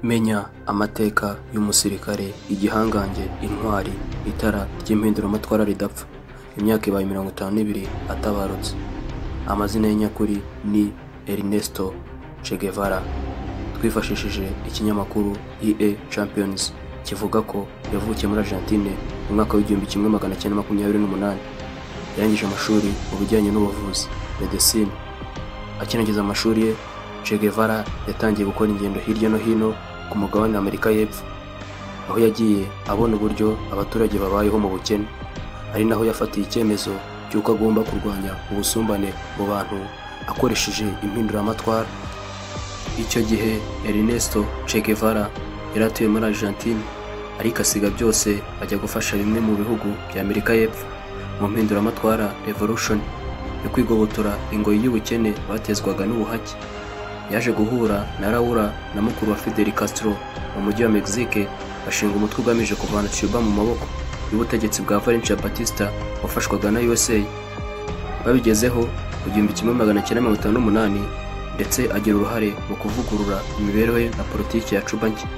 Menya amateka y'umusirikare, igihangange, intwari, itara ry'impinduramatwara ridapfa. Imyaka ibaye 52 atabarutse. Amazina ye nyakuri ni Ernesto Che Guevara. Twifashishije ikinyamakuru EA Champions kivuga ko yavukiye muri Argentine mu mwaka w'1928. Yarangije amashuri mu bijyanye n'ubuvuzi medicine. Akirangiza amashuri ye, Che Guevara yatangiye gukora ingendo hirya no hino ku mugabane Amerika y'Epfo, aho yagiye abona uburyo abaturage babayeho mu bukene, ari naho yafatiye icyemezo cy'uko agomba kurwanya ubusumbane mu bantu akoresheje impinduramatwara. Icyo gihe Ernesto Che Guevara yari atuye muri Argentine, ariko asiga byose ajya gufasha bimwe mu bihugu bya Amerika y'Epfo mu mpinduramatwara revolution yo kwigobotora ingoyi y'ubukene batezwaga n'ubuhake. Yaje guhura na Raúl na mukuru wa Fidel Castro mu mujyi wa Mexique, bashinga umutwe ugamije kuvana Cuba mu maboko y'ubutegetsi bwa Valencia Batista wafashwaga na USA. Babigezeho mu 1958 ndetse agira uruhare mu kuvugurura imibereho ye na politiki ya Cuba nshya.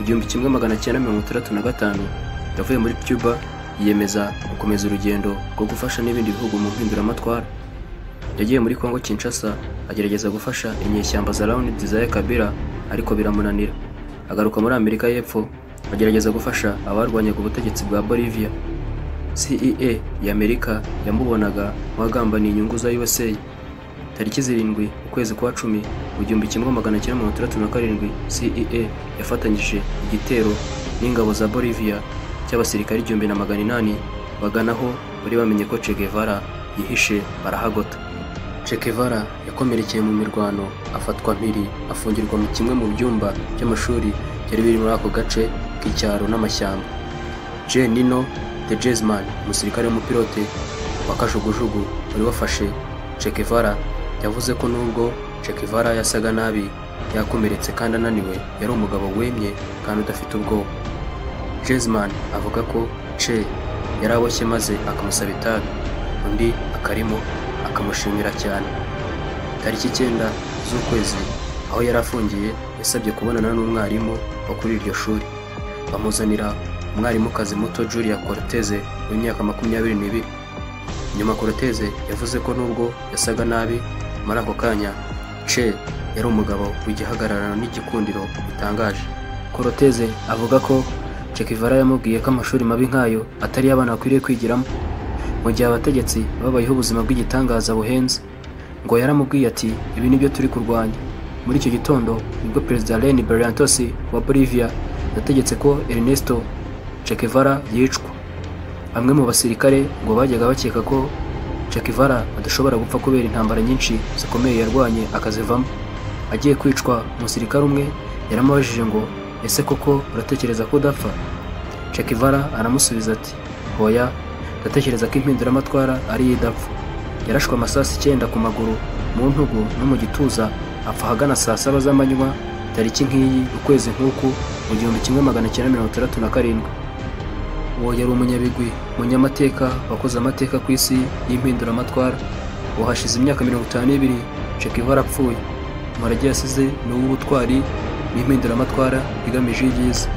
Mu 1965 yavuye muri Cuba yiyemeza gukomeza urugendo rwo gufasha n'ibindi bihugu mu mpinduramatwara. Yagiye muri Congo Kinshasa agerageza gufasha inyeshyamba za Laurent Desire Kabila, ariko biramunanira. Agaruka muri Amerika y'Epfo agerageza gufasha abarwanyaga ubutegetsi bwa Bolivia. CEA y'Amerika yamubonaga wagambaniye inyungu za USA. Tariki 7 ukwezi kwa 10 mu 1967 CEA yafatanyije igitero n'ingabo za Bolivia cy'abasirikari 1800 baganaho bari bamenye ko Che Guevara yihishe, barahagota. Che Guevara yakomerekeye mu mirwano, afatwa mpiri, afungirwa mu kimwe mu byumba by'amashuri byari biri muri ako gace k'icyaro n'amashyamba. Nino de Guzman, umusirikare w'umupilote wa kajugujugu wari wafashe Che Guevara, yavuze ko nubwo Che Guevara yasaga nabi, yakomeretse kandi ananiwe, yari umugabo wemye kandi udafite ubwoba. Guzman avuga ko Che yari aboshye maze akamusaba itabi, undi akarimo akamushimira cyane. Tariki 9 z'ukwezi, aho yari afungiye, yasabye kubonana n'umwarimu wo kuri iryo shuri. Bamuzanira umwarimukazi muto Julia Cortez w'imyaka 22. Nyuma Cortez yavuze ko nubwo yasaga nabi muri ako kanya, Che yari umugabo w'igihagararano n'igikundiro bitangaje. Cortez avuga ko Che Guevara yamubwiye ko amashuri mabi nkayo atari abana bakwiriye kwigiramo, mu gihe abategetsi babayeho ubuzima bw'igitangaza buhenze. Ngo yaramubwiye ati, ibi nibyo turi kurwanya. Muri icyo gitondo nibwo Perezida Lenin Barrientos wa Bolivia yategetse ko Ernesto Che Guevara yicwa. Bamwe mu basirikare ngo bajyaga bakeka ko Che Guevara adashobora gupfa kubera intambara nyinshi zikomeye yarwanye akazivamo. Agiye kwicwa, umusirikare umwe yaramubajije ngo, ese koko uratekereza ko udapfa? Che Guevara aramusubiza ati, hoya, ndatekereza ko impinduramatwara ari idapfa. Yarashwe amasasu 9 ku maguru, mu ntugu no mu gituza, apfa ahagana saa 7 z'amanywa tariki nk'iyi ukwezi nk'uku mu 1967. Uwo yari umunyabigwi, umunyamateka wakoze amateka ku isi y'impinduramatwara. Hashize imyaka 52 Che Guevara apfuye. Umurage yasize ni uw'ubutwari n'impinduramatwara igamije ibyiza.